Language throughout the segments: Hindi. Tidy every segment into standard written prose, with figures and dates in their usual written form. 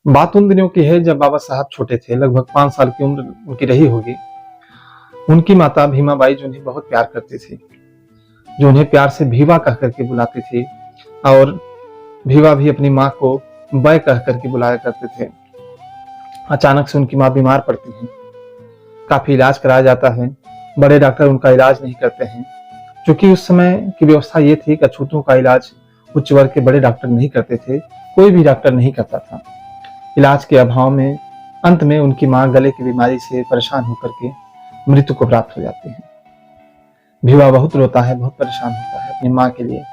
बात उन दिनों की है जब बाबा साहब छोटे थे, लगभग 5 साल की उम्र उनकी रही होगी। उनकी माता भीमाबाई जो उन्हें बहुत प्यार करती थी, जो उन्हें प्यार से भीवा कह करके बुलाती थी और भीवा भी अपनी माँ को बै कह करके बुलाया करते थे। अचानक से उनकी माँ बीमार पड़ती है, काफी इलाज कराया जाता है, बड़े डॉक्टर उनका इलाज नहीं करते हैं। क्योंकि उस समय की व्यवस्था ये थी कि अछूतों का इलाज उच्च वर्ग के बड़े डॉक्टर नहीं करते थे, कोई भी डॉक्टर नहीं करता था। इलाज के अभाव में अंत में उनकी मां गले की बीमारी से परेशान होकर के मृत्यु को प्राप्त हो जाती है। भीवा बहुत रोता है, बहुत परेशान होता है अपनी मां के लिए।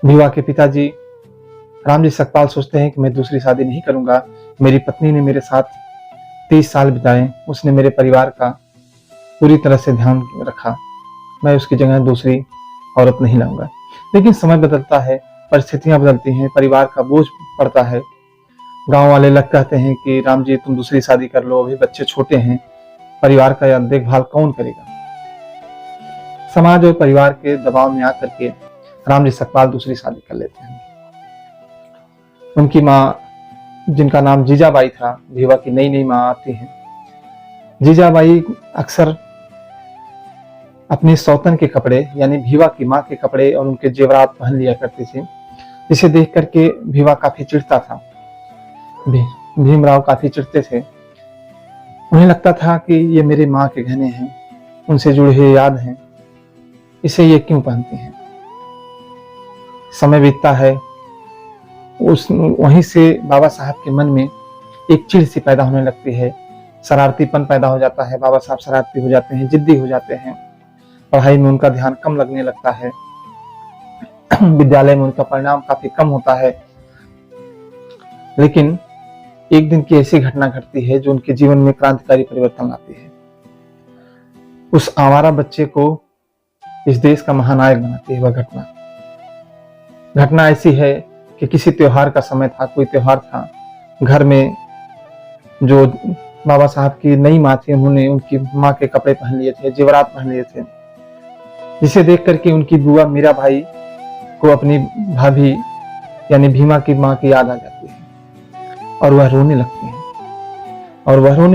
भीवा के पिताजी रामजी सकपाल सोचते हैं कि मैं दूसरी शादी नहीं करूंगा। मेरी पत्नी ने मेरे साथ 30 साल बिताए, उसने मेरे परिवार का पूरी तरह से ध्यान रखा, मैं उसकी जगह दूसरी औरत नहीं लाऊंगा। लेकिन समय बदलता है, परिस्थितियां बदलती हैं, परिवार का बोझ पड़ता है। गांव वाले लग कहते हैं कि राम जी तुम दूसरी शादी कर लो, अभी बच्चे छोटे हैं, परिवार का देखभाल कौन करेगा। समाज और परिवार के दबाव में आकर के राम जी सकपाल दूसरी शादी कर लेते हैं। उनकी माँ, जिनका नाम जीजाबाई था, भीवा की नई नई माँ आती है। जीजाबाई अक्सर अपने सौतन के कपड़े यानी भीवा की माँ के कपड़े और उनके जेवरात पहन लिया करती थी, जिसे देख करके भीवा काफी चिढ़ता था। भीमराव काफी चिढ़ते थे। उन्हें लगता था कि ये मेरी माँ के गहने हैं, उनसे जुड़े हुए याद हैं, इसे ये क्यों पहनती हैं। समय बीतता है, वहीं से बाबा साहब के मन में एक चिढ़ सी पैदा होने लगती है, शरारतीपन पैदा हो जाता है। बाबा साहब शरारती हो जाते हैं, जिद्दी हो जाते हैं, पढ़ाई में उनका ध्यान कम लगने लगता है, विद्यालय में उनका परिणाम काफी कम होता है। लेकिन एक दिन की ऐसी घटना घटती है जो उनके जीवन में क्रांतिकारी परिवर्तन लाती है। उस आवारा बच्चे को इस देश का महानायक बनाती है वह घटना ऐसी है कि किसी त्योहार का समय था, कोई त्योहार था, घर में जो बाबा साहब की नई माँ थी, उन्होंने उनकी माँ के कपड़े पहन लिए थे, जेवरात पहन लिए थे, जिसे देख करके उनकी बुआ मीराबाई को अपनी भाभी यानी भीमा की माँ की याद आ जाती है और वह रोने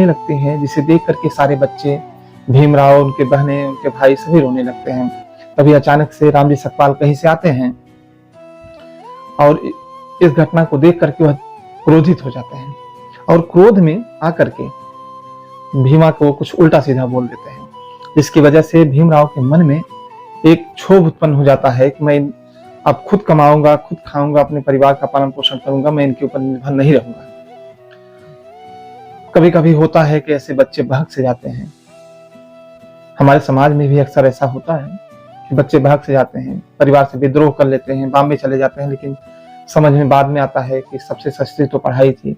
लगती हैं, जिसे देख करके सारे बच्चे, भीमराव, उनके बहनें, उनके भाई सभी रोने लगते हैं। तभी अचानक से रामजी सकपाल कहीं से आते हैं और इस घटना को देख करके वह क्रोधित हो जाते हैं और क्रोध में आकर के भीमा को कुछ उल्टा सीधा बोल देते हैं, जिसकी वजह से भीमराव के मन में एक क्षोभ उत्पन्न हो जाता है कि मैं अब खुद कमाऊंगा, खुद खाऊंगा, अपने परिवार का पालन पोषण करूंगा, मैं इनके ऊपर निर्भर नहीं रहूंगा। कभी कभी होता है कि ऐसे बच्चे बहक से जाते हैं। हमारे समाज में भी अक्सर ऐसा होता है कि बच्चे बहक से जाते हैं, परिवार से विद्रोह कर लेते हैं, बॉम्बे चले जाते हैं। लेकिन समझ में बाद में आता है कि सबसे सस्ती तो पढ़ाई थी,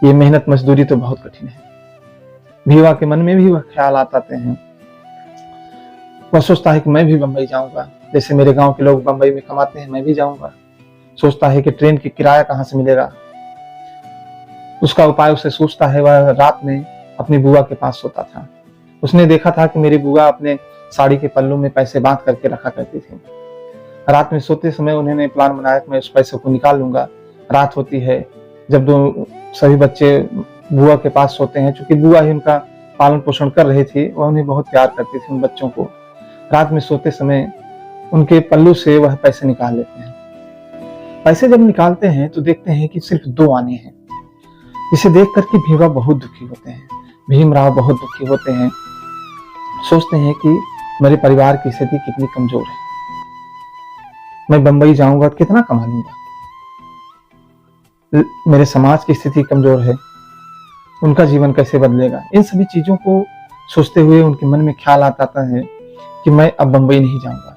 ये मेहनत मजदूरी तो बहुत कठिन है। भीवा के मन में भी वह ख्याल आते हैं। वह सोचता है कि मैं भी बंबई जाऊंगा, जैसे मेरे गांव के लोग बंबई में कमाते हैं, मैं भी जाऊंगा। सोचता है कि ट्रेन की किराया कहाँ से मिलेगा। उसका उपाय उसे सोचता है। वह रात में अपनी बुआ के पास सोता था। उसने देखा था कि मेरी बुआ अपने साड़ी के पल्लू में पैसे बांध करके रखा करती थी। रात में सोते समय उन्होंने प्लान बनाया कि मैं उस पैसे को निकाल लूंगा। रात होती है, जब सभी बच्चे बुआ के पास सोते हैं, चूंकि बुआ ही उनका पालन पोषण कर रही थी, वह उन्हें बहुत प्यार करती थी उन बच्चों को। रात में सोते समय उनके पल्लू से वह पैसे निकाल लेते हैं। पैसे जब निकालते हैं तो देखते हैं कि सिर्फ 2 आने हैं, जिसे देख करके भीवा बहुत दुखी होते हैं, भीमराव बहुत दुखी होते हैं। सोचते हैं कि मेरे परिवार की स्थिति कितनी कमजोर है, मैं बंबई जाऊंगा तो कितना कमा लूंगा, मेरे समाज की स्थिति कमजोर है, उनका जीवन कैसे बदलेगा। इन सभी चीजों को सोचते हुए उनके मन में ख्याल आता है कि मैं अब बंबई नहीं जाऊंगा।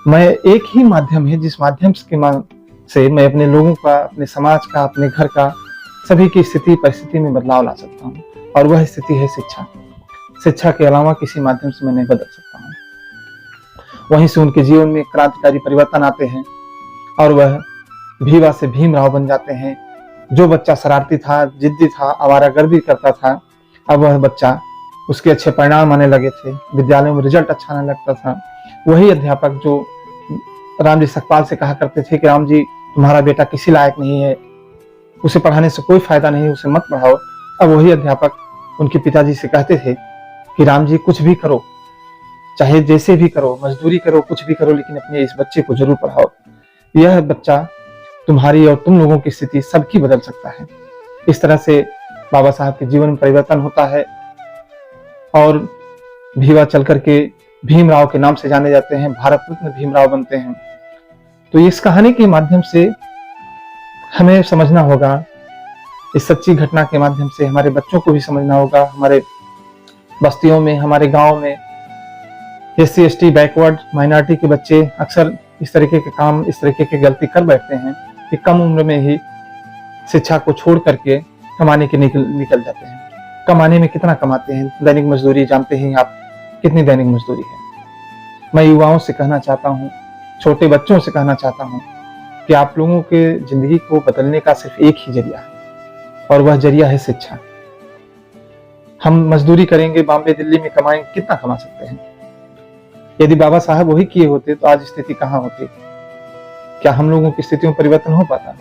मैं एक ही माध्यम है जिस माध्यम से मैं अपने लोगों का, अपने समाज का, अपने घर का, सभी की स्थिति परिस्थिति में बदलाव ला सकता हूँ, और वह स्थिति है शिक्षा। शिक्षा के अलावा किसी माध्यम से मैं नहीं बदल सकता हूँ। वहीं से उनके जीवन में क्रांतिकारी परिवर्तन आते हैं और वह भीवा से भीमराव बन जाते हैं। जो बच्चा शरारती था, जिद्दी था, आवारागर्दी करता था, अब वह बच्चा, उसके अच्छे परिणाम आने लगे थे, विद्यालयों में रिजल्ट अच्छा आने लगता था। वही अध्यापक जो रामजी सकपाल से कहा करते थे कि राम जी तुम्हारा बेटा किसी लायक नहीं है, उसे पढ़ाने से कोई फायदा नहीं, उसे मत पढ़ाओ। अब वही अध्यापक उनके पिताजी से कहते थे कि राम जी कुछ भी करो, चाहे जैसे भी करो, मजदूरी करो, कुछ भी करो, लेकिन अपने इस बच्चे को जरूर पढ़ाओ। यह बच्चा तुम्हारी और तुम लोगों की स्थिति सबकी बदल सकता है। इस तरह से बाबा साहब के जीवन में परिवर्तन होता है और भीवा चल करके भीमराव के नाम से जाने जाते हैं, भारत रत्न भीमराव बनते हैं। तो इस कहानी के माध्यम से हमें समझना होगा, इस सच्ची घटना के माध्यम से हमारे बच्चों को भी समझना होगा। हमारे बस्तियों में, हमारे गांव में SC ST बैकवर्ड माइनॉरिटी के बच्चे अक्सर इस तरीके के काम, इस तरीके की गलती कर बैठते हैं कि कम उम्र में ही शिक्षा को छोड़ करके कमाने के निकल जाते हैं। कमाने में कितना कमाते हैं? दैनिक मजदूरी जानते हैं आप कितनी दैनिक मजदूरी है। मैं युवाओं से कहना चाहता हूँ, छोटे बच्चों से कहना चाहता हूँ कि आप लोगों के जिंदगी को बदलने का सिर्फ एक ही जरिया है और वह जरिया है शिक्षा। हम मजदूरी करेंगे, बॉम्बे दिल्ली में कमाएंगे, कितना कमा सकते हैं? यदि बाबा साहब वही किए होते तो आज स्थिति कहाँ होती? क्या हम लोगों की स्थितियों में परिवर्तन हो पाता?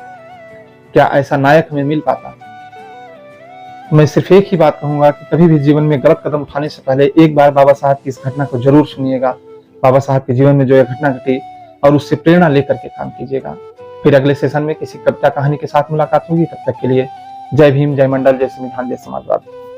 क्या ऐसा नायक हमें मिल पाता? मैं सिर्फ एक ही बात कहूंगा कि कभी भी जीवन में गलत कदम उठाने से पहले एक बार बाबा साहब की इस घटना को जरूर सुनिएगा। बाबा साहब के जीवन में जो यह घटना घटी और उससे प्रेरणा लेकर के काम कीजिएगा। फिर अगले सेशन में किसी कविता कहानी के साथ मुलाकात होगी। तब तक के लिए जय भीम, जय मंडल, जय संविधान, जय समाजवाद।